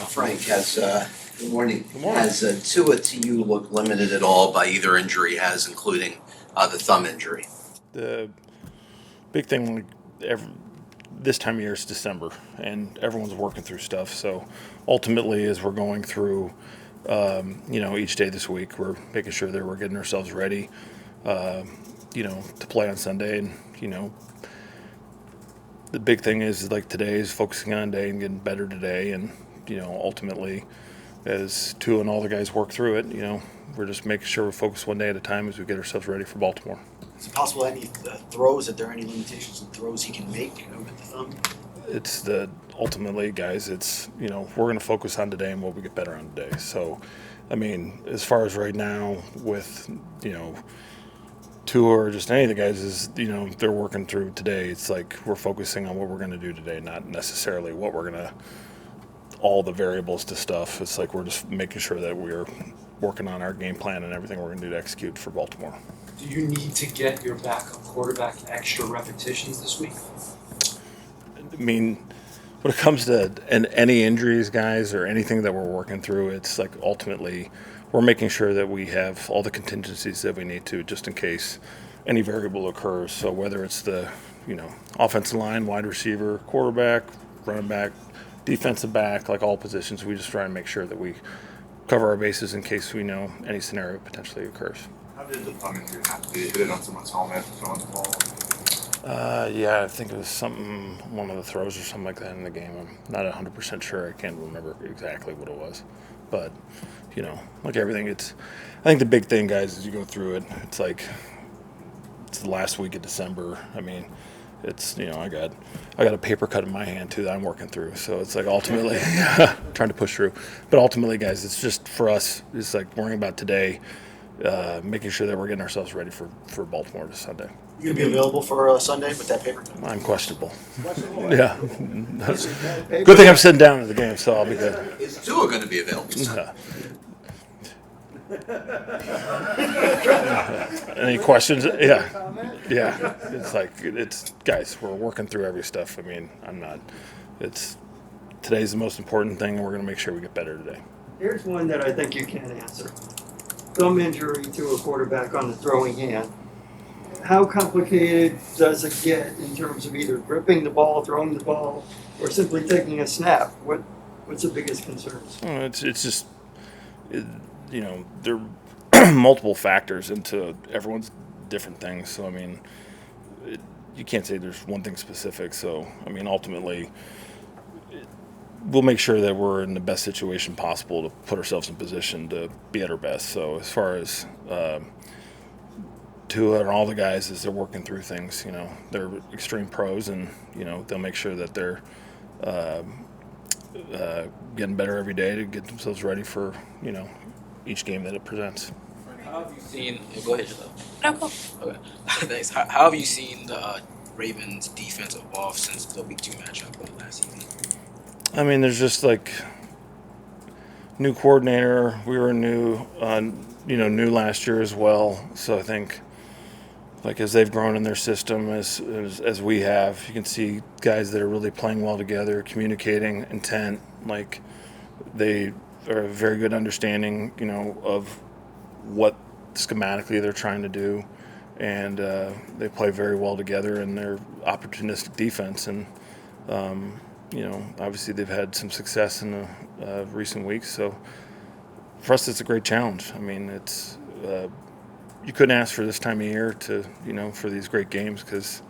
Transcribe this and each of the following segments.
Frank, good morning. Good morning. Has Tua to you look limited at all by either injury he has, including the thumb injury? The big thing, this time of year is December, and everyone's working through stuff. So ultimately, as we're going through, each day this week, we're making sure that we're getting ourselves ready, to play on Sunday. And, the big thing is like today is focusing on today and getting better today. And, ultimately, as Tua and all the guys work through it, we're just making sure we focus one day at a time as we get ourselves ready for Baltimore. Is it possible any throws, that there are any limitations in throws he can make with the thumb? It's ultimately, guys, we're going to focus on today and what we get better on today. So, as far as right now with, Tua or just any of the guys is, they're working through today. It's like we're focusing on what we're going to do today, not necessarily what we're going to, all the variables to stuff. It's like we're just making sure that we're working on our game plan and everything we're going to do to execute for Baltimore. Do you need to get your backup quarterback extra repetitions this week? When it comes to any injuries, guys, or anything that we're working through, it's like ultimately we're making sure that we have all the contingencies that we need to just in case any variable occurs. So whether it's the, offensive line, wide receiver, quarterback, running back, defensive back, like all positions, we just try and make sure that we cover our bases in case we know any scenario potentially occurs. How did the thumb injury happen? Did you hit it on someone's helmet throwing the ball? I think it was one of the throws or something like that in the game. I'm not 100% sure. I can't remember exactly what it was. But, like everything, I think the big thing, guys, as you go through it, it's like it's the last week of December. It's, I got a paper cut in my hand, too, that I'm working through. So it's like ultimately trying to push through. But ultimately, guys, it's just for us, it's like worrying about today, making sure that we're getting ourselves ready for Baltimore this Sunday. You gonna be available for Sunday with that paper cut? I'm questionable. Yeah. Good thing I'm sitting down in the game, so I'll be good. Is Tua going to be available? Any questions? Yeah. It's guys, we're working through every stuff. Today's the most important thing, and we're going to make sure we get better today. Here's one that I think you can answer. Thumb injury to a quarterback on the throwing hand. How complicated does it get in terms of either gripping the ball, throwing the ball, or simply taking a snap? What's the biggest concerns? It's just, there are multiple factors into everyone's different things. So, you can't say there's one thing specific. So, ultimately, we'll make sure that we're in the best situation possible to put ourselves in position to be at our best. So, as far as Tua and all the guys, as they're working through things, they're extreme pros, and they'll make sure that they're getting better every day to get themselves ready for each game that it presents. How have you seen? Go ahead, Giselle. No, cool. Okay, thanks. How have you seen the Ravens' defense evolve since the Week 2 matchup last season? There's just like new coordinator. We were new last year as well. So I think, like as they've grown in their system, as we have, you can see guys that are really playing well together, communicating intent. Like they are a very good understanding, of what schematically they're trying to do, and they play very well together. And they're opportunistic defense, and obviously they've had some success in the recent weeks. So for us, it's a great challenge. It's you couldn't ask for this time of year to, for these great games because,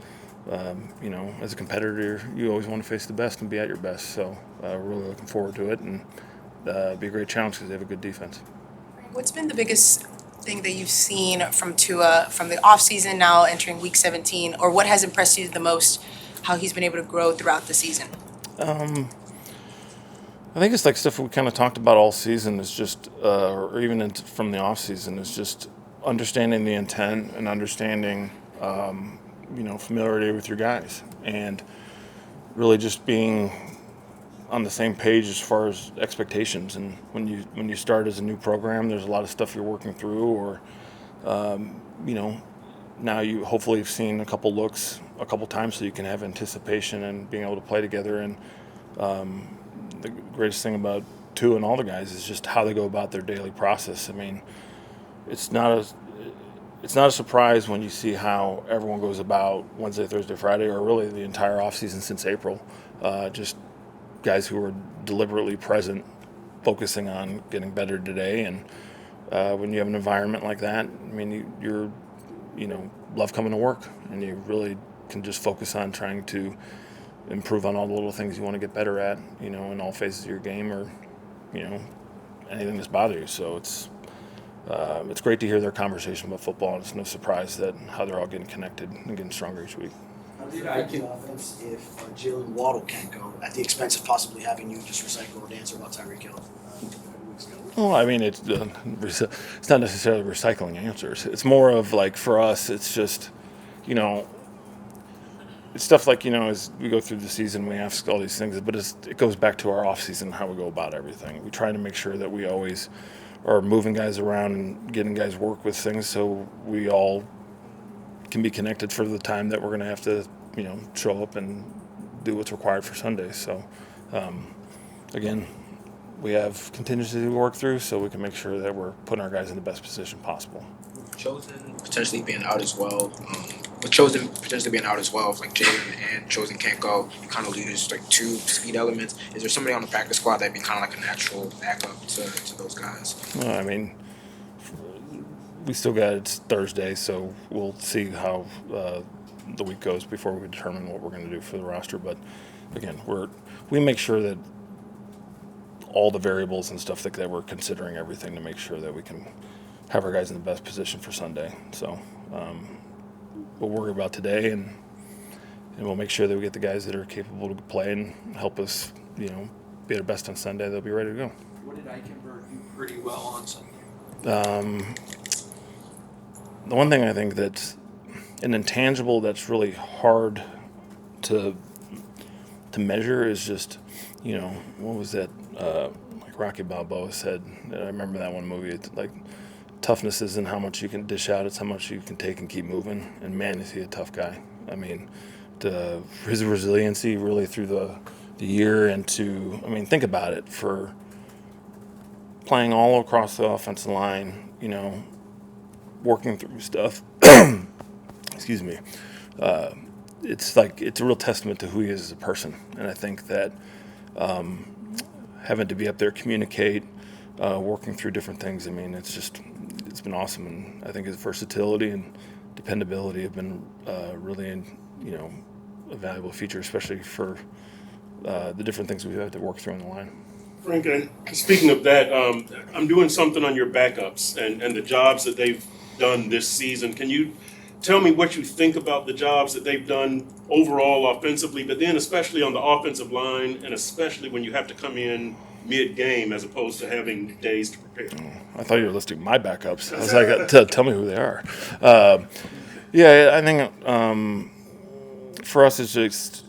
as a competitor, you always want to face the best and be at your best. So we're really looking forward to it, and be a great challenge because they have a good defense. What's been the biggest thing that you've seen from Tua from the offseason now entering Week 17, or what has impressed you the most, how he's been able to grow throughout the season? I think it's like stuff we kind of talked about all season is just, or even from the off season, is just understanding the intent and understanding, familiarity with your guys, and really just being on the same page as far as expectations. And when you start as a new program, there's a lot of stuff you're working through, or now you hopefully have seen a couple looks a couple times, so you can have anticipation and being able to play together. And the greatest thing about Tua and all the guys is just how they go about their daily process. I mean, it's not a surprise when you see how everyone goes about Wednesday, Thursday, Friday, or really the entire offseason since April. Just guys who are deliberately present, focusing on getting better today. And when you have an environment like that, I mean, you're love coming to work, and you really can just focus on trying to improve on all the little things you want to get better at, in all phases of your game, or, anything that's bothering you. So it's great to hear their conversation about football, and it's no surprise that how they're all getting connected and getting stronger each week. How does it affect the offense if Jalen Waddle can't go at the expense of possibly having you just recycle and answer about Tyreek Hill? Well, I mean, it's not necessarily recycling answers. It's more of like, for us, it's just, it's stuff like, as we go through the season, we ask all these things, but it goes back to our off season, how we go about everything. We try to make sure that we always are moving guys around and getting guys work with things, so we all can be connected for the time that we're going to have to, show up and do what's required for Sunday. So, again, we have contingency to work through, so we can make sure that we're putting our guys in the best position possible. Chosen potentially being out as well. With Chosen potentially being out as well, if like Jalen and Chosen can't go, you kind of lose like two speed elements. Is there somebody on the practice squad that'd be kind of like a natural backup to those guys? Well, I mean, we still got it's Thursday, so we'll see how the week goes before we determine what we're going to do for the roster. But again, we make sure that all the variables and stuff that we're considering everything to make sure that we can have our guys in the best position for Sunday. So we'll worry about today, and we'll make sure that we get the guys that are capable to play and help us, be at our best on Sunday. They'll be ready to go. What did Eichenberg do pretty well on Sunday? The one thing I think that's an intangible that's really hard to measure is just, what was that? Like Rocky Balboa said, I remember that one movie. It's like, toughness isn't how much you can dish out; it's how much you can take and keep moving. And man, is he a tough guy. I mean, his resiliency really through the year, and think about it, for playing all across the offensive line, working through stuff. Excuse me. It's a real testament to who he is as a person, and I think that having to be up there, communicate, working through different things. I mean, it's been awesome, and I think his versatility and dependability have been really, a valuable feature, especially for the different things we've had to work through in the line. Frank, speaking of that, I'm doing something on your backups and the jobs that they've done this season. Can you tell me what you think about the jobs that they've done overall offensively, but then especially on the offensive line, and especially when you have to come in mid-game as opposed to having days to prepare? I thought you were listing my backups. I was like, tell me who they are. Yeah, I think for us it's just,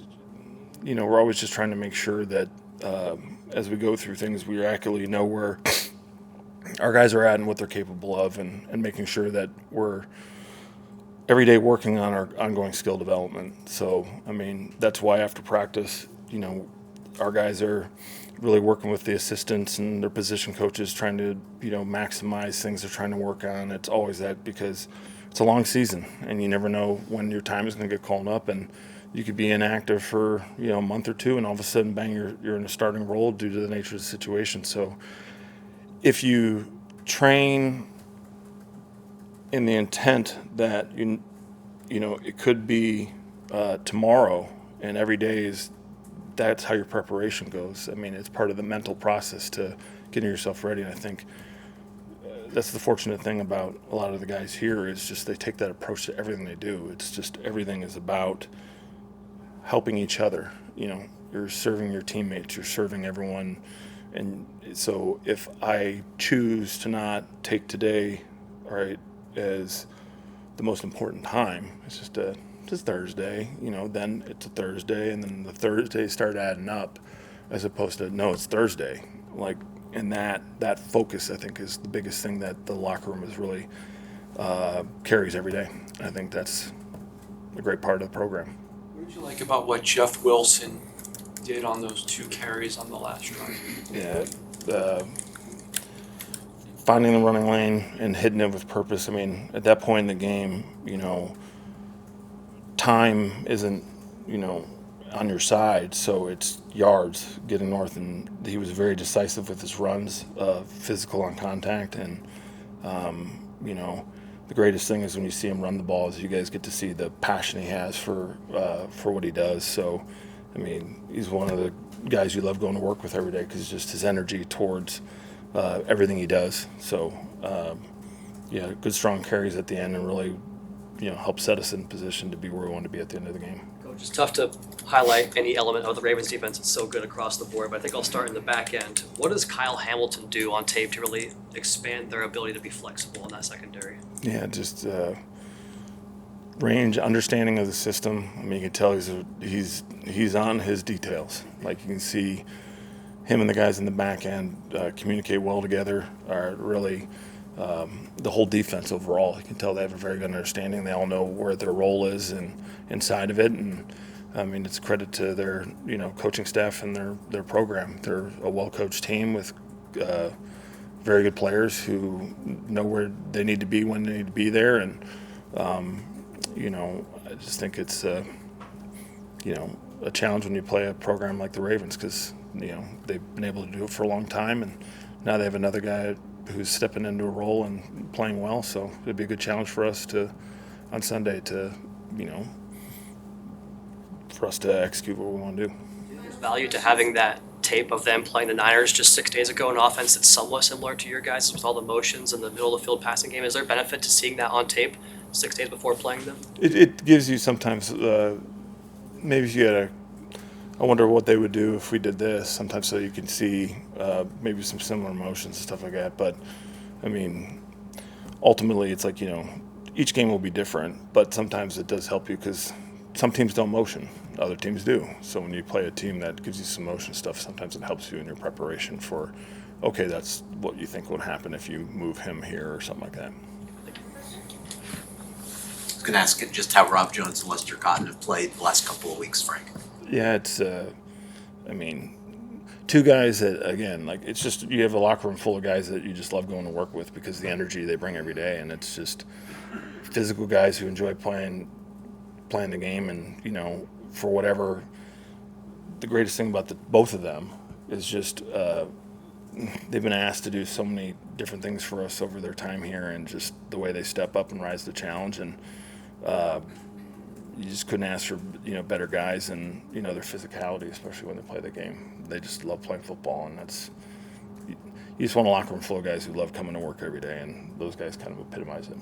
we're always just trying to make sure that as we go through things, we accurately know where our guys are at and what they're capable of, and making sure that we're every day working on our ongoing skill development. So, I mean, that's why after practice, our guys are really working with the assistants and their position coaches, trying to, maximize things they're trying to work on. It's always that, because it's a long season, and you never know when your time is going to get called up, and you could be inactive for, a month or two, and all of a sudden, bang, you're in a starting role due to the nature of the situation. So if you train in the intent that it could be tomorrow, and every day that's how your preparation goes. I mean, it's part of the mental process to getting yourself ready. And I think that's the fortunate thing about a lot of the guys here, is just they take that approach to everything they do. It's just everything is about helping each other. You're serving your teammates, you're serving everyone. And so if I choose to not take today, as the most important time, it's just Thursday, then it's a Thursday, and then the Thursdays start adding up, as opposed to, no, it's Thursday. And that focus, I think, is the biggest thing that the locker room is really carries every day. I think that's a great part of the program. What did you like about what Jeff Wilson did on those 2 carries on the last drive? Yeah, finding the running lane and hitting it with purpose. I mean, at that point in the game, time isn't, on your side, so it's yards getting north. And he was very decisive with his runs, physical on contact. And, the greatest thing is when you see him run the ball is you guys get to see the passion he has for what he does. So, I mean, he's one of the guys you love going to work with every day because just his energy towards everything he does. So, good strong carries at the end and really, help set us in position to be where we want to be at the end of the game. Coach, it's tough to highlight any element of the Ravens defense. It's so good across the board, but I think I'll start in the back end. What does Kyle Hamilton do on tape to really expand their ability to be flexible in that secondary? Yeah, just range, understanding of the system. I mean, you can tell he's on his details. Like you can see him and the guys in the back end communicate well together. Are really the whole defense overall. You can tell they have a very good understanding. They all know where their role is and inside of it. And I mean, it's credit to their coaching staff and their program. They're a well-coached team with very good players who know where they need to be when they need to be there. And I just think it's a challenge when you play a program like the Ravens because they've been able to do it for a long time, and now they have another guy who's stepping into a role and playing well. So it'd be a good challenge for us on Sunday to for us to execute what we want to do. There's value to having that tape of them playing the Niners just 6 days ago, an offense that's somewhat similar to your guys with all the motions and the middle of the field passing game. Is there benefit to seeing that on tape 6 days before playing them? It gives you sometimes maybe you gotta. I wonder what they would do if we did this. Sometimes so you can see maybe some similar motions and stuff like that. But I mean, ultimately, it's like each game will be different. But sometimes it does help you because some teams don't motion, other teams do. So when you play a team that gives you some motion stuff, sometimes it helps you in your preparation for, okay, that's what you think would happen if you move him here or something like that. I was going to ask just how Rob Jones and Lester Cotton have played the last couple of weeks, Frank. Yeah, it's, two guys that, again, like it's just, you have a locker room full of guys that you just love going to work with because of the energy they bring every day. And it's just physical guys who enjoy playing the game. And, for whatever, the greatest thing about both of them is just they've been asked to do so many different things for us over their time here and just the way they step up and rise to the challenge. And, you just couldn't ask for better guys and their physicality, especially when they play the game. They just love playing football, and that's you just want a locker room full of guys who love coming to work every day, and those guys kind of epitomize it.